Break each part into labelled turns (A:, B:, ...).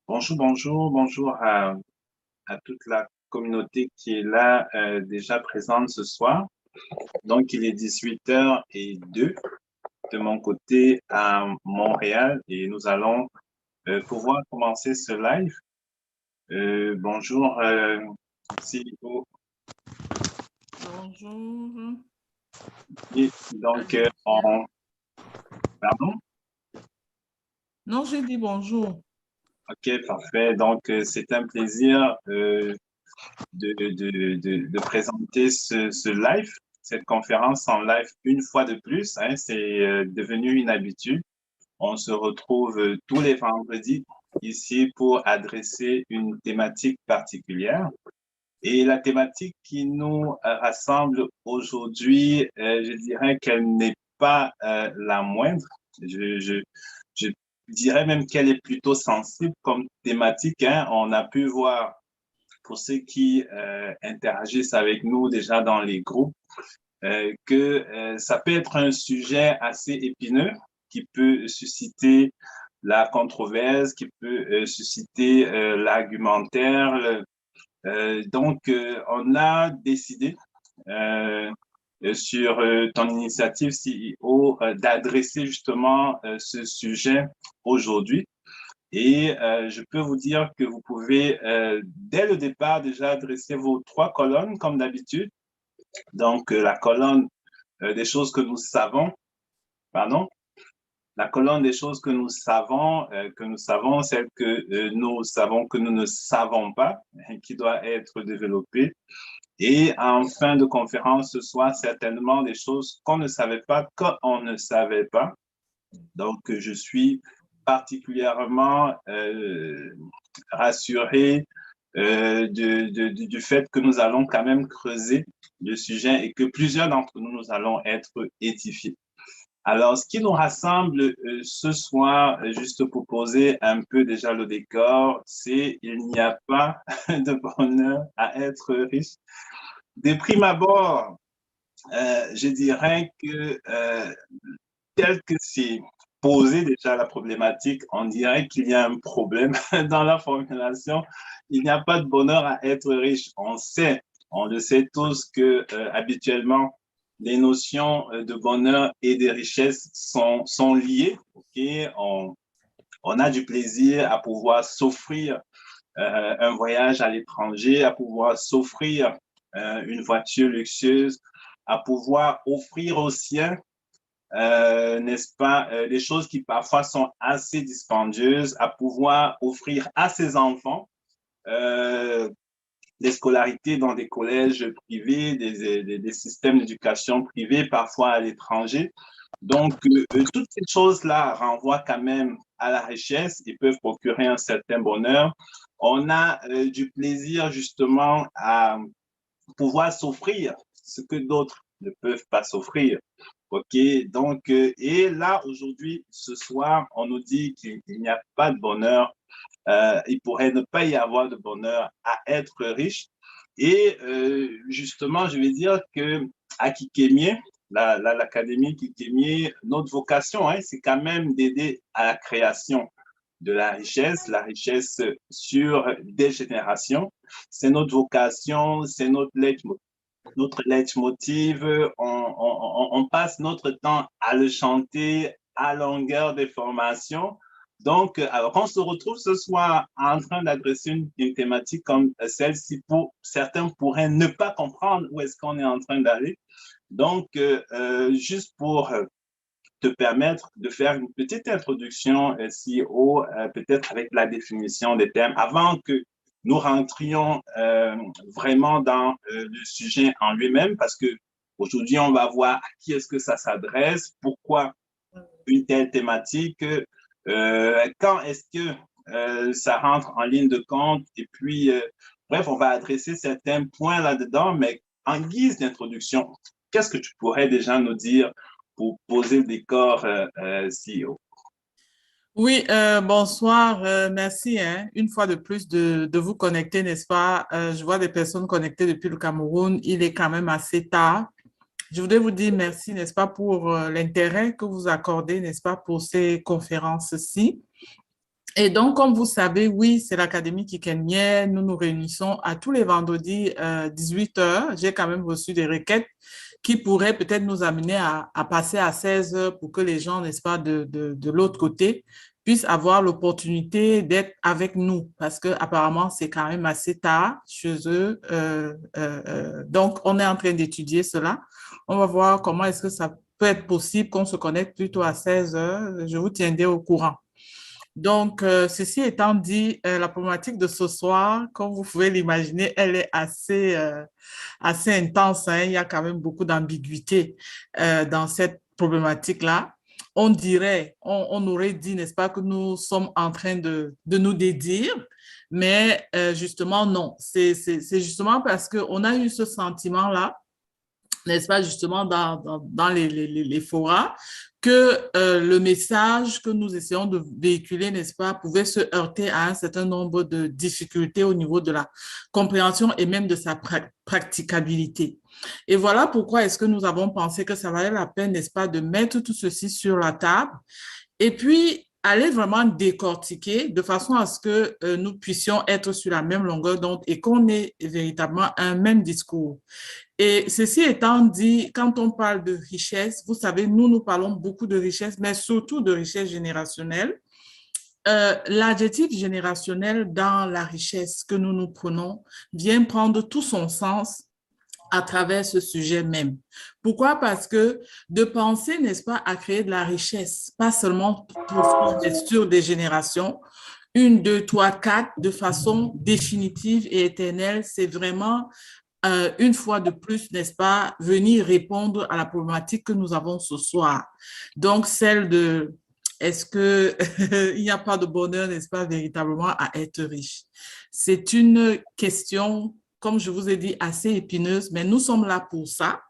A: Bonjour, bonjour, bonjour à toute la communauté qui est là, déjà présente ce soir. Donc, il est 18h02 de mon côté à Montréal et nous allons pouvoir commencer ce live. Bonjour, CEO.
B: Bonjour.
A: Et donc, pardon?
B: Non, j'ai dit bonjour.
A: OK, parfait. Donc, c'est un plaisir de présenter ce live, cette conférence en live une fois de plus. Hein, c'est devenu une habitude. On se retrouve tous les vendredis ici pour adresser une thématique particulière. Et la thématique qui nous rassemble aujourd'hui, je dirais qu'elle n'est pas la moindre. Je dirais même qu'elle est plutôt sensible comme thématique. Hein. On a pu voir pour ceux qui interagissent avec nous déjà dans les groupes, que ça peut être un sujet assez épineux qui peut susciter la controverse, qui peut susciter l'argumentaire. Donc, on a décidé sur ton initiative CEO d'adresser justement ce sujet aujourd'hui. Et je peux vous dire que vous pouvez, dès le départ, déjà adresser vos 3 colonnes, comme d'habitude. Donc, la colonne des choses que nous savons, pardon, la colonne des choses que nous savons, celle que nous savons que nous ne savons pas, qui doit être développée. Et en fin de conférence, ce soir, certainement des choses qu'on ne savait pas, qu'on ne savait pas. Donc, je suis particulièrement rassuré du fait que nous allons quand même creuser le sujet et que plusieurs d'entre nous, nous allons être édifiés. Alors, ce qui nous rassemble ce soir, juste pour poser un peu déjà le décor, c'est il n'y a pas de bonheur à être riche. De prime abord, je dirais que tel que c'est posé déjà la problématique, on dirait qu'il y a un problème dans la formulation. Il n'y a pas de bonheur à être riche. On le sait tous que habituellement, les notions de bonheur et de richesse sont liées. Okay? On a du plaisir à pouvoir s'offrir un voyage à l'étranger, à pouvoir s'offrir une voiture luxueuse, à pouvoir offrir aux siens n'est-ce pas, des choses qui parfois sont assez dispendieuses à pouvoir offrir à ses enfants, euh, des scolarités dans des collèges privés, des systèmes d'éducation privés, parfois à l'étranger. Donc, toutes ces choses-là renvoient quand même à la richesse et peuvent procurer un certain bonheur. On a du plaisir justement à pouvoir s'offrir ce que d'autres ne peuvent pas s'offrir. OK, donc, et là, aujourd'hui, ce soir, on nous dit qu'il n'y a pas de bonheur, il pourrait ne pas y avoir de bonheur à être riche. Et justement, je vais dire que à Kikemie, l'Académie Kikemie, notre vocation, hein, c'est quand même d'aider à la création de la richesse sur des générations. C'est notre vocation, c'est notre leitmotiv, on passe notre temps à le chanter à longueur de formation. Donc, alors on se retrouve ce soir en train d'adresser une thématique comme celle-ci, pour certains pourraient ne pas comprendre où est-ce qu'on est en train d'aller. Donc, juste pour te permettre de faire une petite introduction SEO, peut-être avec la définition des termes, avant que nous rentrions vraiment dans le sujet en lui-même, parce que aujourd'hui, on va voir à qui est-ce que ça s'adresse, pourquoi une telle thématique, quand est-ce que ça rentre en ligne de compte, et puis, bref, on va adresser certains points là-dedans, mais en guise d'introduction, qu'est-ce que tu pourrais déjà nous dire pour poser le décor, CEO?
B: Oui, bonsoir, merci hein, une fois de plus de vous connecter, n'est-ce pas? Je vois des personnes connectées depuis le Cameroun, il est quand même assez tard. Je voudrais vous dire merci, n'est-ce pas, pour l'intérêt que vous accordez, n'est-ce pas, pour ces conférences-ci. Et donc, comme vous savez, oui, c'est l'Académie kikenienne. Nous nous réunissons à tous les vendredis 18 heures. J'ai quand même reçu des requêtes qui pourraient peut-être nous amener à passer à 16 heures pour que les gens, n'est-ce pas, de l'autre côté puissent avoir l'opportunité d'être avec nous parce que apparemment c'est quand même assez tard chez eux. Donc, on est en train d'étudier cela. On va voir comment est-ce que ça peut être possible qu'on se connecte plutôt à 16 heures. Je vous tiendrai au courant. Donc, ceci étant dit, la problématique de ce soir, comme vous pouvez l'imaginer, elle est assez intense, hein. Il y a quand même beaucoup d'ambiguïté dans cette problématique-là. On dirait, on aurait dit, n'est-ce pas, que nous sommes en train de nous dédire, mais justement, non. C'est justement parce qu'on a eu ce sentiment-là, n'est-ce pas, justement, dans les forats, que le message que nous essayons de véhiculer, n'est-ce pas, pouvait se heurter à un certain nombre de difficultés au niveau de la compréhension et même de sa praticabilité. Et voilà pourquoi est-ce que nous avons pensé que ça valait la peine, n'est-ce pas, de mettre tout ceci sur la table et puis aller vraiment décortiquer de façon à ce que nous puissions être sur la même longueur d'onde et qu'on ait véritablement un même discours. Et ceci étant dit, quand on parle de richesse, vous savez, nous parlons beaucoup de richesse, mais surtout de richesse générationnelle. L'adjectif générationnel dans la richesse que nous prenons vient prendre tout son sens à travers ce sujet même. Pourquoi? Parce que de penser, n'est-ce pas, à créer de la richesse, pas seulement sur des générations, une, deux, trois, quatre, de façon définitive et éternelle, c'est vraiment une fois de plus, n'est-ce pas, venir répondre à la problématique que nous avons ce soir. Donc, celle de est-ce que il n'y a pas de bonheur, n'est-ce pas, véritablement à être riche? C'est une question, comme je vous ai dit, assez épineuse, mais nous sommes là pour ça.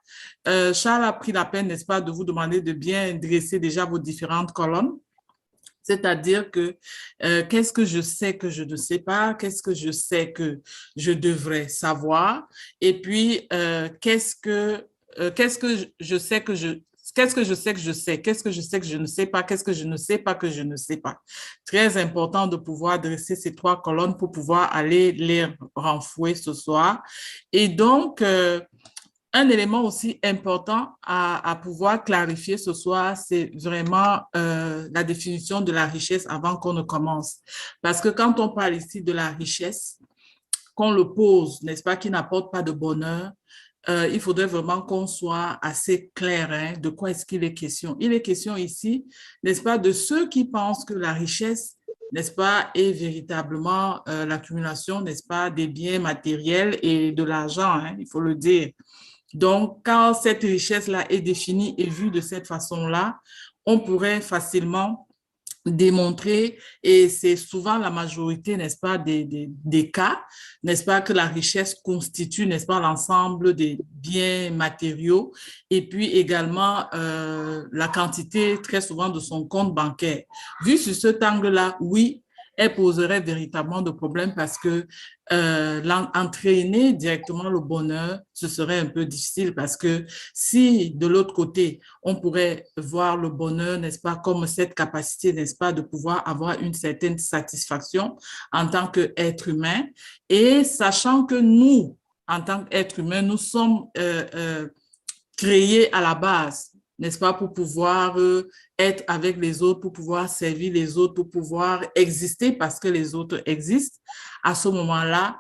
B: Charles a pris la peine, n'est-ce pas, de vous demander de bien dresser déjà vos différentes colonnes. C'est-à-dire que qu'est-ce que je sais que je ne sais pas, qu'est-ce que je sais que je devrais savoir, et puis qu'est-ce que je sais que je qu'est-ce que je sais que je sais, qu'est-ce que je sais que je ne sais pas, qu'est-ce que je ne sais pas que je ne sais pas. Très important de pouvoir dresser ces trois colonnes pour pouvoir aller les renflouer ce soir. Et donc, un élément aussi important à pouvoir clarifier ce soir, c'est vraiment la définition de la richesse avant qu'on ne commence. Parce que quand on parle ici de la richesse, qu'on le pose, n'est-ce pas, qui n'apporte pas de bonheur, il faudrait vraiment qu'on soit assez clair hein, de quoi est-ce qu'il est question. Il est question ici, n'est-ce pas, de ceux qui pensent que la richesse, n'est-ce pas, est véritablement l'accumulation, n'est-ce pas, des biens matériels et de l'argent, hein, il faut le dire. Donc, quand cette richesse-là est définie et vue de cette façon-là, on pourrait facilement démontrer, et c'est souvent la majorité, n'est-ce pas, des cas, n'est-ce pas, que la richesse constitue, n'est-ce pas, l'ensemble des biens matériaux et puis également la quantité très souvent de son compte bancaire. Vu sur cet angle-là, oui, elle poserait véritablement de problèmes parce que entraîner directement le bonheur, ce serait un peu difficile parce que si de l'autre côté, on pourrait voir le bonheur, n'est-ce pas, comme cette capacité, n'est-ce pas, de pouvoir avoir une certaine satisfaction en tant qu'être humain et sachant que nous, en tant qu'être humain, nous sommes créés à la base, n'est-ce pas, pour pouvoir être avec les autres, pour pouvoir servir les autres, pour pouvoir exister parce que les autres existent. À ce moment-là,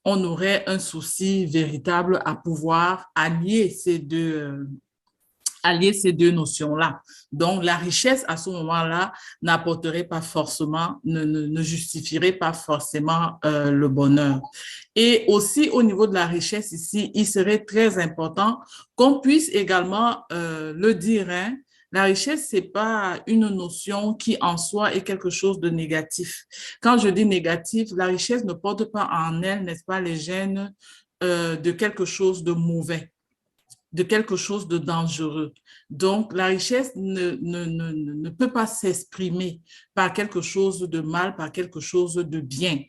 B: on aurait un souci véritable à pouvoir allier ces deux notions-là. Donc, la richesse, à ce moment-là, n'apporterait pas forcément, ne justifierait pas forcément le bonheur. Et aussi, au niveau de la richesse ici, il serait très important qu'on puisse également le dire, hein, la richesse, c'est pas une notion qui en soi est quelque chose de négatif. Quand je dis négatif, la richesse ne porte pas en elle, n'est-ce pas, les gènes de quelque chose de mauvais, de quelque chose de dangereux. Donc, la richesse ne peut pas s'exprimer par quelque chose de mal, par quelque chose de bien.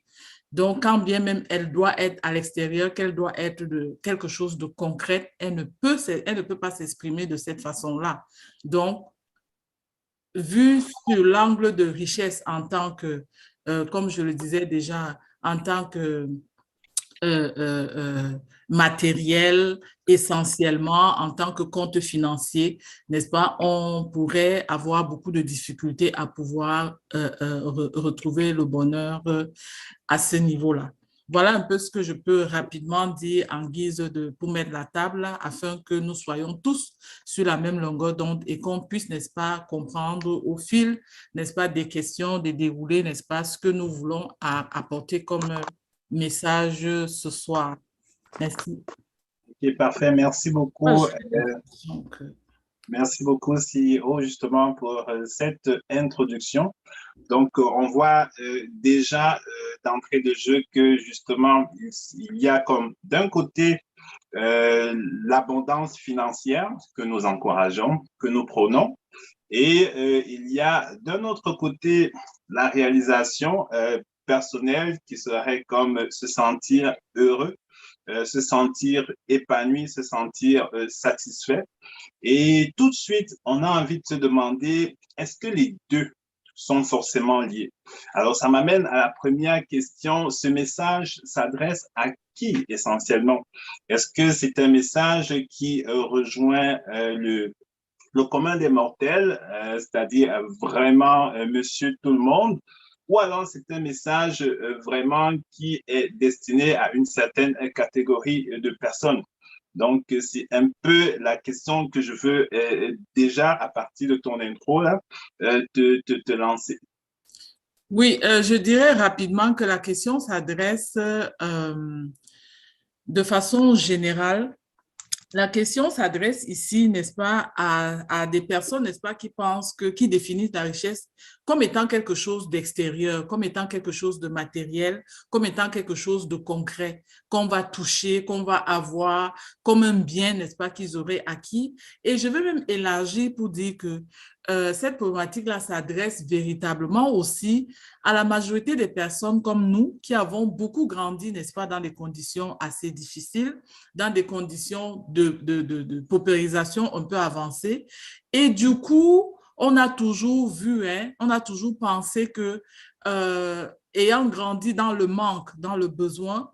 B: Donc, quand bien même elle doit être à l'extérieur, qu'elle doit être de quelque chose de concret, elle ne peut pas s'exprimer de cette façon-là. Donc, vu sur l'angle de richesse en tant que, comme je le disais déjà, en tant que matériel essentiellement en tant que compte financier, n'est-ce pas, on pourrait avoir beaucoup de difficultés à pouvoir retrouver le bonheur à ce niveau-là. Voilà un peu ce que je peux rapidement dire en guise de, pour mettre la table là, afin que nous soyons tous sur la même longueur d'onde et qu'on puisse, n'est-ce pas, comprendre au fil, n'est-ce pas, des questions, des déroulés, n'est-ce pas, ce que nous voulons apporter comme message ce soir. Merci.
A: Ok, parfait. Merci beaucoup. Merci beaucoup, CEO, justement, pour cette introduction. Donc, on voit déjà d'entrée de jeu que, justement, il y a comme d'un côté l'abondance financière que nous encourageons, que nous prônons, et il y a d'un autre côté la réalisation personnelle qui serait comme se sentir heureux, se sentir épanoui, se sentir satisfait. Et tout de suite, on a envie de se demander, est-ce que les deux sont forcément liés? Alors, ça m'amène à la première question. Ce message s'adresse à qui essentiellement? Est-ce que c'est un message qui rejoint le commun des mortels, c'est-à-dire vraiment monsieur tout le monde, ou alors c'est un message vraiment qui est destiné à une certaine catégorie de personnes. Donc, c'est un peu la question que je veux déjà, à partir de ton intro, là, te lancer.
B: Oui, je dirais rapidement que la question s'adresse de façon générale. La question s'adresse ici, n'est-ce pas, à des personnes, n'est-ce pas, qui pensent qui définissent la richesse comme étant quelque chose d'extérieur, comme étant quelque chose de matériel, comme étant quelque chose de concret, qu'on va toucher, qu'on va avoir, comme un bien, n'est-ce pas, qu'ils auraient acquis. Et je vais même élargir pour dire que cette problématique-là s'adresse véritablement aussi à la majorité des personnes comme nous qui avons beaucoup grandi, n'est-ce pas, dans des conditions assez difficiles, dans des conditions de paupérisation un peu avancées. Et du coup, on a toujours vu, hein, on a toujours pensé que, ayant grandi dans le manque, dans le besoin,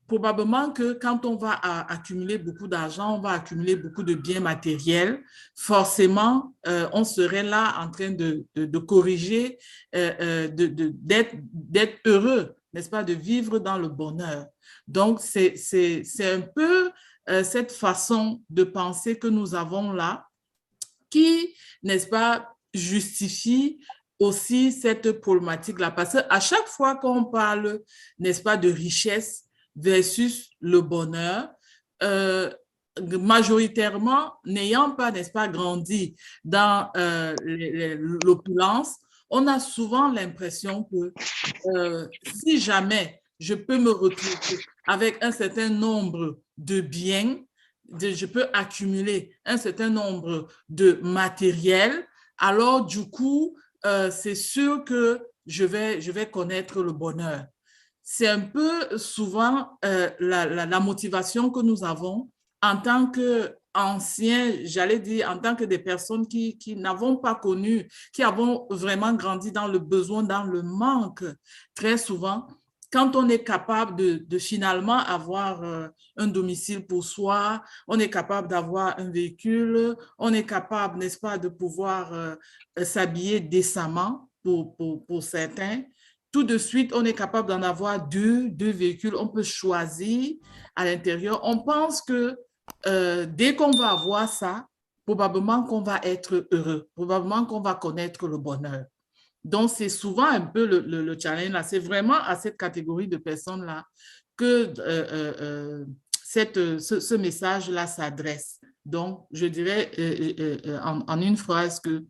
B: probablement que quand on va accumuler beaucoup d'argent, on va accumuler beaucoup de biens matériels, forcément, on serait là en train de corriger, d'être heureux, n'est-ce pas, de vivre dans le bonheur. Donc, c'est un peu cette façon de penser que nous avons là qui, n'est-ce pas, justifie aussi cette problématique-là. Parce qu'à chaque fois qu'on parle, n'est-ce pas, de richesse versus le bonheur, majoritairement, n'ayant pas, n'est-ce pas, grandi dans l'opulence, on a souvent l'impression que si jamais je peux me retrouver avec un certain nombre de biens, je peux accumuler un certain nombre de matériel, alors du coup, c'est sûr que je vais connaître le bonheur. C'est un peu souvent la motivation que nous avons en tant qu'anciens, j'allais dire, en tant que des personnes qui n'avons pas connu, qui avons vraiment grandi dans le besoin, dans le manque, très souvent. Quand on est capable de finalement avoir un domicile pour soi, on est capable d'avoir un véhicule, on est capable, n'est-ce pas, de pouvoir s'habiller décemment pour certains, tout de suite, on est capable d'en avoir deux véhicules, on peut choisir à l'intérieur. On pense que dès qu'on va avoir ça, probablement qu'on va être heureux, probablement qu'on va connaître le bonheur. Donc, c'est souvent un peu le challenge là. C'est vraiment à cette catégorie de personnes-là que ce message-là s'adresse. Donc, je dirais en une phrase que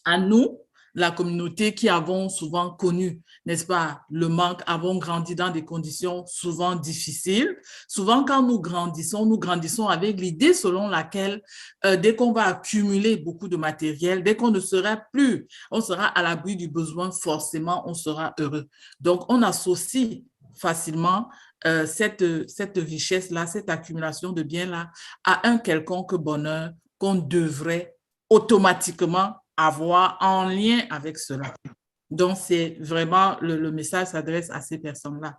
B: à nous, la communauté qui avons souvent connu, n'est-ce pas, le manque, avons grandi dans des conditions souvent difficiles. Souvent, quand nous grandissons avec l'idée selon laquelle, dès qu'on va accumuler beaucoup de matériel, dès qu'on ne sera plus, on sera à l'abri du besoin, forcément, on sera heureux. Donc, on associe facilement cette richesse-là, cette accumulation de biens-là à un quelconque bonheur qu'on devrait automatiquement avoir en lien avec cela. Donc, c'est vraiment, le message s'adresse à ces personnes-là.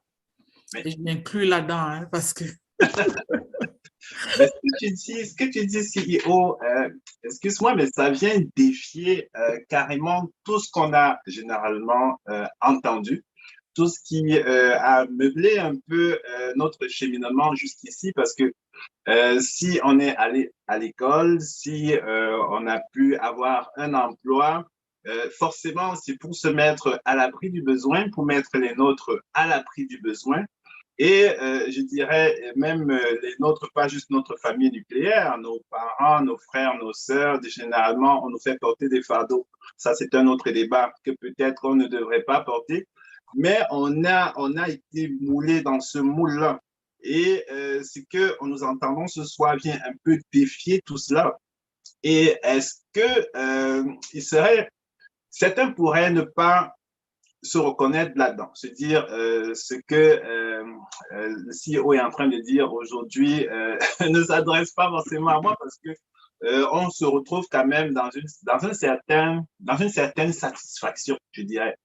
B: Et je m'inclus là-dedans, hein, parce que...
A: Ben, ce que tu dis, CEO, excuse-moi, mais ça vient défier carrément tout ce qu'on a généralement entendu, tout ce qui a meublé un peu notre cheminement jusqu'ici, parce que si on est allé à l'école, si on a pu avoir un emploi, forcément, c'est pour se mettre à l'abri du besoin, pour mettre les nôtres à l'abri du besoin. Et je dirais même les nôtres, pas juste notre famille nucléaire, nos parents, nos frères, nos sœurs, généralement, on nous fait porter des fardeaux. Ça, c'est un autre débat que peut-être on ne devrait pas porter. Mais on a été moulé dans ce moule-là. Et ce que nous entendons ce soir vient un peu défier tout cela. Et est-ce que certains pourraient ne pas se reconnaître là-dedans, se dire ce que le CEO est en train de dire aujourd'hui ne s'adresse pas forcément à moi parce que on se retrouve quand même dans une certaine satisfaction, je dirais,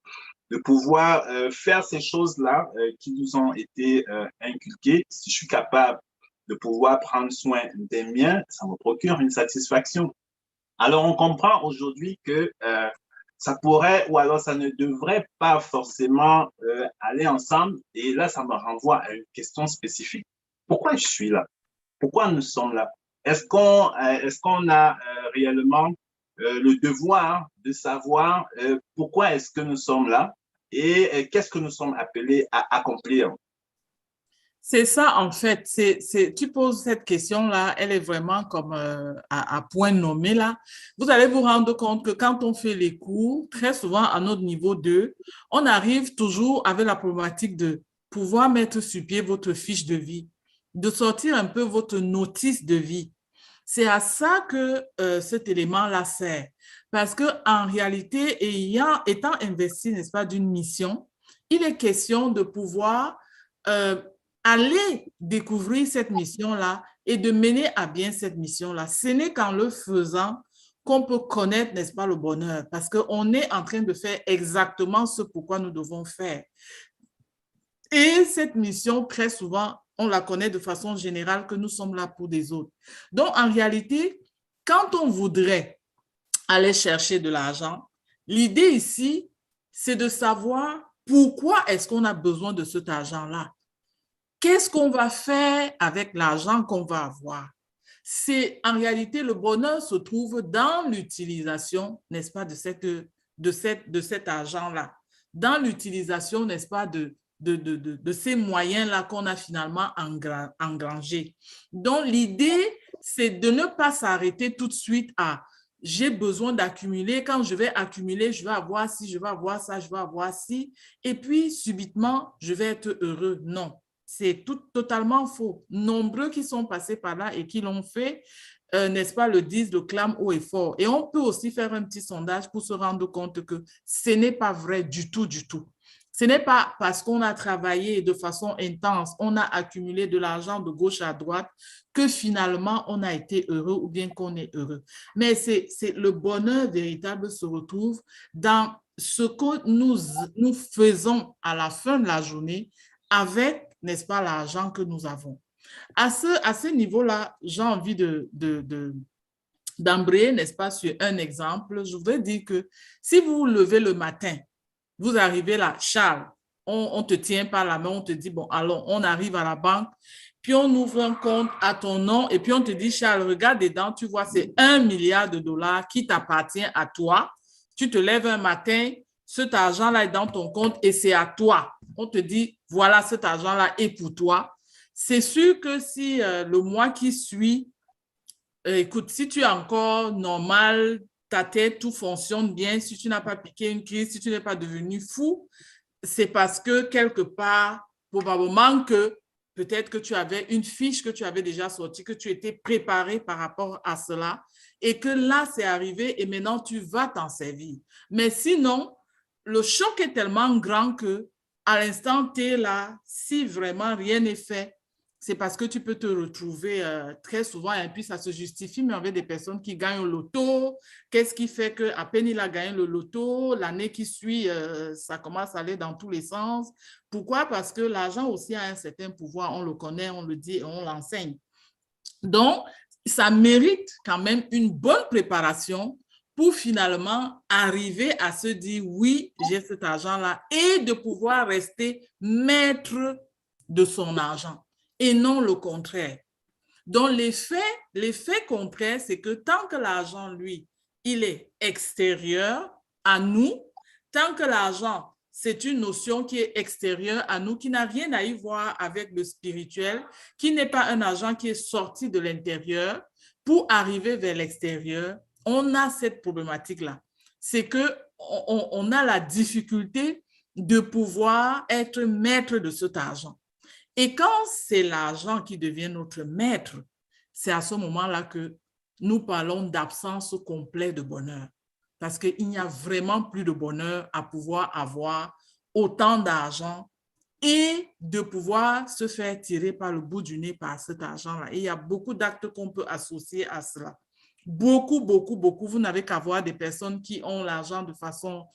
A: de pouvoir faire ces choses-là qui nous ont été inculquées. Si je suis capable de pouvoir prendre soin des miens, ça me procure une satisfaction. Alors, on comprend aujourd'hui que ça pourrait ou alors ça ne devrait pas forcément aller ensemble. Et là, ça me renvoie à une question spécifique. Pourquoi je suis là? Pourquoi nous sommes là? Est-ce qu'on a réellement le devoir de savoir pourquoi est-ce que nous sommes là et qu'est-ce que nous sommes appelés à accomplir?
B: C'est ça, en fait. Tu poses cette question-là, elle est vraiment comme à point nommé là. Vous allez vous rendre compte que quand on fait les cours, très souvent à notre niveau 2, on arrive toujours avec la problématique de pouvoir mettre sur pied votre fiche de vie, de sortir un peu votre notice de vie. C'est à ça que cet élément-là sert. Parce qu'en réalité, étant investi, n'est-ce pas, d'une mission, il est question de pouvoir aller découvrir cette mission-là et de mener à bien cette mission-là. Ce n'est qu'en le faisant qu'on peut connaître, n'est-ce pas, le bonheur, parce qu'on est en train de faire exactement ce pourquoi nous devons faire. Et cette mission, très souvent, on la connaît de façon générale que nous sommes là pour des autres. Donc, en réalité, quand on voudrait aller chercher de l'argent, l'idée ici, c'est de savoir pourquoi est-ce qu'on a besoin de cet argent-là. Qu'est-ce qu'on va faire avec l'argent qu'on va avoir? C'est en réalité le bonheur se trouve dans l'utilisation, n'est-ce pas, de cet argent-là, dans l'utilisation, n'est-ce pas, de ces moyens-là qu'on a finalement engrangés. Donc, l'idée, c'est de ne pas s'arrêter tout de suite à j'ai besoin d'accumuler. Quand je vais accumuler, je vais avoir ci, je vais avoir ça, je vais avoir ci. Et puis, subitement, je vais être heureux. Non. C'est totalement faux. Nombreux qui sont passés par là et qui l'ont fait, n'est-ce pas, le disent, le clament haut et fort. Et on peut aussi faire un petit sondage pour se rendre compte que ce n'est pas vrai du tout, du tout. Ce n'est pas parce qu'on a travaillé de façon intense, on a accumulé de l'argent de gauche à droite que finalement on a été heureux ou bien qu'on est heureux. Mais c'est le bonheur véritable se retrouve dans ce que nous faisons à la fin de la journée avec, n'est-ce pas, l'argent que nous avons. À ce niveau-là, j'ai envie d'embrayer, n'est-ce pas, sur un exemple. Je voudrais dire que si vous vous levez le matin, vous arrivez là, Charles, on te tient par la main, on te dit, bon, allons, on arrive à la banque, puis on ouvre un compte à ton nom, et puis on te dit, Charles, regarde dedans, tu vois, c'est 1 milliard de dollars qui t'appartient à toi. Tu te lèves un matin, cet argent-là est dans ton compte et c'est à toi. On te dit, voilà, cet argent-là est pour toi. C'est sûr que si le mois qui suit, écoute, si tu es encore normal, ta tête, tout fonctionne bien, si tu n'as pas piqué une crise, si tu n'es pas devenu fou, c'est parce que quelque part, probablement que peut-être que tu avais une fiche que tu avais déjà sortie, que tu étais préparé par rapport à cela et que là, c'est arrivé et maintenant, tu vas t'en servir. Mais sinon, le choc est tellement grand que à l'instant T, là, si vraiment rien n'est fait, c'est parce que tu peux te retrouver très souvent, et puis ça se justifie, mais avec des personnes qui gagnent au loto. Qu'est-ce qui fait qu'à peine il a gagné le loto, l'année qui suit, ça commence à aller dans tous les sens? Pourquoi? Parce que l'argent aussi a un certain pouvoir, on le connaît, on le dit et on l'enseigne. Donc, ça mérite quand même une bonne préparation pour finalement arriver à se dire, oui, j'ai cet argent-là, et de pouvoir rester maître de son argent et non le contraire. Donc, l'effet contraire, c'est que tant que l'argent, lui, il est extérieur à nous, tant que l'argent, c'est une notion qui est extérieure à nous, qui n'a rien à y voir avec le spirituel, qui n'est pas un argent qui est sorti de l'intérieur pour arriver vers l'extérieur, on a cette problématique-là. C'est qu'on a la difficulté de pouvoir être maître de cet argent. Et quand c'est l'argent qui devient notre maître, c'est à ce moment-là que nous parlons d'absence complète de bonheur. Parce qu'il n'y a vraiment plus de bonheur à pouvoir avoir autant d'argent et de pouvoir se faire tirer par le bout du nez par cet argent-là. Et il y a beaucoup d'actes qu'on peut associer à cela. Beaucoup, beaucoup, beaucoup. Vous n'avez qu'à voir des personnes qui ont l'argent de façon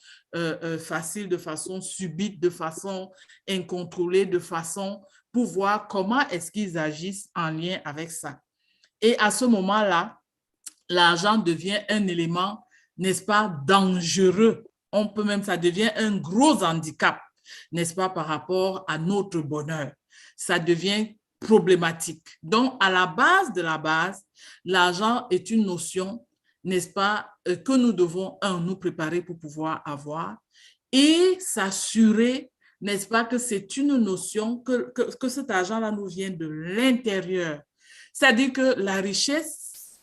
B: facile, de façon subite, de façon incontrôlée, de façon pour voir comment est-ce qu'ils agissent en lien avec ça. Et à ce moment-là, l'argent devient un élément, n'est-ce pas, dangereux. On peut même, ça devient un gros handicap, n'est-ce pas, par rapport à notre bonheur. Ça devient problématique. Donc, à la base de la base, l'argent est une notion, n'est-ce pas, que nous devons, nous préparer pour pouvoir avoir et s'assurer, n'est-ce pas, que c'est une notion, que cet argent-là nous vient de l'intérieur. C'est-à-dire que la richesse,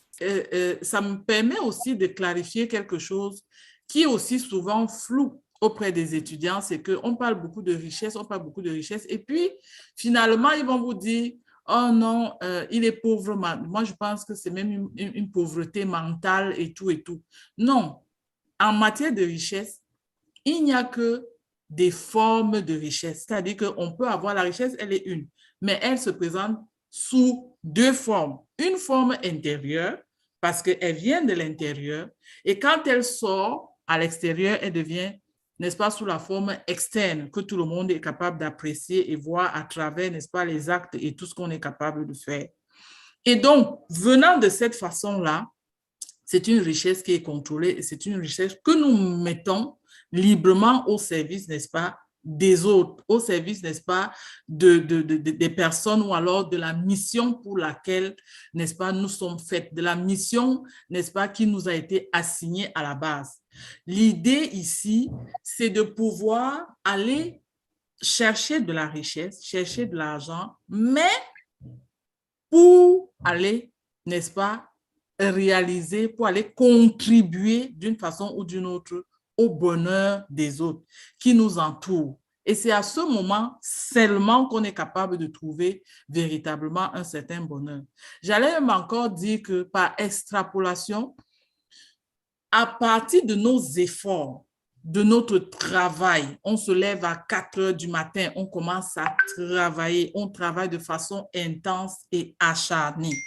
B: ça me permet aussi de clarifier quelque chose qui est aussi souvent flou auprès des étudiants, c'est qu'on parle beaucoup de richesse, et puis finalement, ils vont vous dire, oh non, il est pauvre. Moi, je pense que c'est même une pauvreté mentale et tout et tout. Non, en matière de richesse, il n'y a que des formes de richesse. C'est-à-dire qu'on peut avoir la richesse, elle est une, mais elle se présente sous deux formes. Une forme intérieure, parce qu'elle vient de l'intérieur, et quand elle sort à l'extérieur, elle devient, n'est-ce pas, sous la forme externe, que tout le monde est capable d'apprécier et voir à travers, n'est-ce pas, les actes et tout ce qu'on est capable de faire. Et donc, venant de cette façon-là, c'est une richesse qui est contrôlée et c'est une richesse que nous mettons librement au service, n'est-ce pas, des autres, au service, n'est-ce pas, des personnes ou alors de la mission pour laquelle, n'est-ce pas, nous sommes faits, de la mission, n'est-ce pas, qui nous a été assignée à la base. L'idée ici, c'est de pouvoir aller chercher de la richesse, chercher de l'argent, mais pour aller, n'est-ce pas, réaliser, pour aller contribuer d'une façon ou d'une autre au bonheur des autres qui nous entourent. Et c'est à ce moment seulement qu'on est capable de trouver véritablement un certain bonheur. J'allais même encore dire que par extrapolation, à partir de nos efforts, de notre travail, on se lève à 4 heures du matin, on commence à travailler, on travaille de façon intense et acharnée.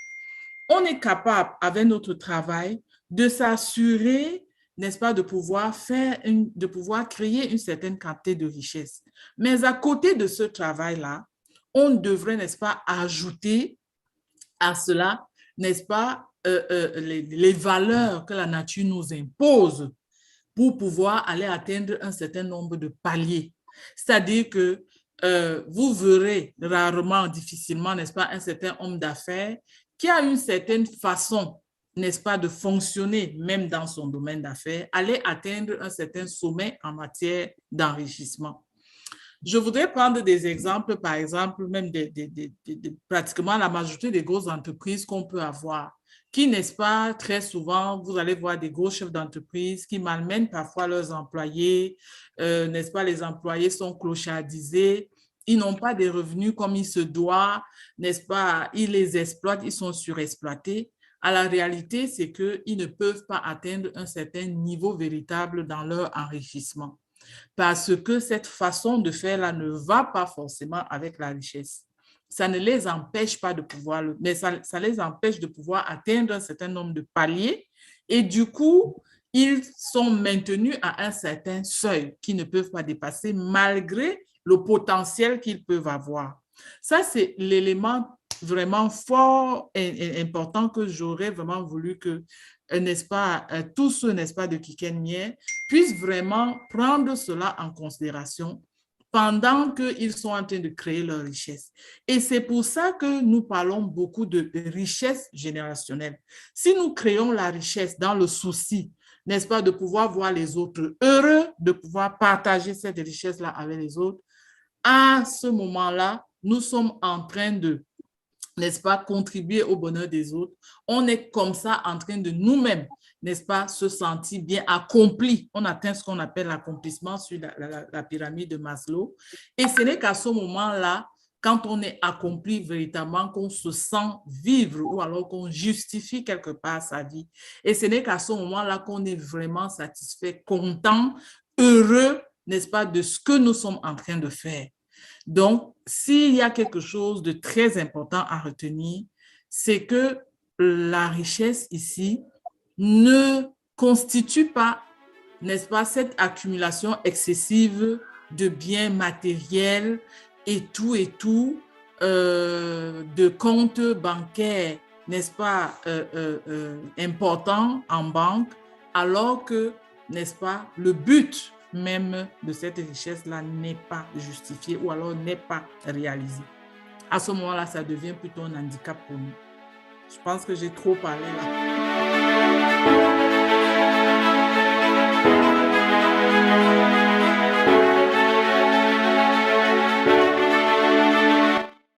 B: On est capable, avec notre travail, de s'assurer, n'est-ce pas, de pouvoir créer une certaine quantité de richesse. Mais à côté de ce travail-là, on devrait, n'est-ce pas, ajouter à cela, n'est-ce pas, les valeurs que la nature nous impose pour pouvoir aller atteindre un certain nombre de paliers. C'est-à-dire que vous verrez rarement, difficilement, n'est-ce pas, un certain homme d'affaires qui a une certaine façon, n'est-ce pas, de fonctionner, même dans son domaine d'affaires, aller atteindre un certain sommet en matière d'enrichissement. Je voudrais prendre des exemples, par exemple, même pratiquement la majorité des grosses entreprises qu'on peut avoir, qui, n'est-ce pas, très souvent, vous allez voir des gros chefs d'entreprise qui malmènent parfois leurs employés, n'est-ce pas, les employés sont clochardisés, ils n'ont pas des revenus comme il se doit, n'est-ce pas, ils les exploitent, ils sont surexploités. À la réalité, c'est qu'ils ne peuvent pas atteindre un certain niveau véritable dans leur enrichissement. Parce que cette façon de faire-là ne va pas forcément avec la richesse. ça ne les empêche pas de pouvoir, mais ça les empêche de pouvoir atteindre un certain nombre de paliers et du coup, ils sont maintenus à un certain seuil qu'ils ne peuvent pas dépasser malgré le potentiel qu'ils peuvent avoir. Ça, c'est l'élément vraiment fort et important que j'aurais vraiment voulu que, n'est-ce pas, tous ceux, n'est-ce pas, de Kikenye puissent vraiment prendre cela en considération pendant qu'ils sont en train de créer leur richesse. Et c'est pour ça que nous parlons beaucoup de richesse générationnelle. Si nous créons la richesse dans le souci, n'est-ce pas, de pouvoir voir les autres heureux, de pouvoir partager cette richesse-là avec les autres, à ce moment-là, nous sommes en train de, n'est-ce pas, contribuer au bonheur des autres. On est comme ça en train de nous-mêmes, n'est-ce pas, se sentir bien accompli. On atteint ce qu'on appelle l'accomplissement sur la pyramide de Maslow. Et ce n'est qu'à ce moment-là, quand on est accompli véritablement, qu'on se sent vivre ou alors qu'on justifie quelque part sa vie. Et ce n'est qu'à ce moment-là qu'on est vraiment satisfait, content, heureux, n'est-ce pas, de ce que nous sommes en train de faire. Donc, s'il y a quelque chose de très important à retenir, c'est que la richesse ici ne constitue pas, n'est-ce pas, cette accumulation excessive de biens matériels et tout, de comptes bancaires, n'est-ce pas, importants en banque, alors que, n'est-ce pas, le but même de cette richesse-là n'est pas justifié ou alors n'est pas réalisé. À ce moment-là, ça devient plutôt un handicap pour nous. Je pense que j'ai trop parlé là.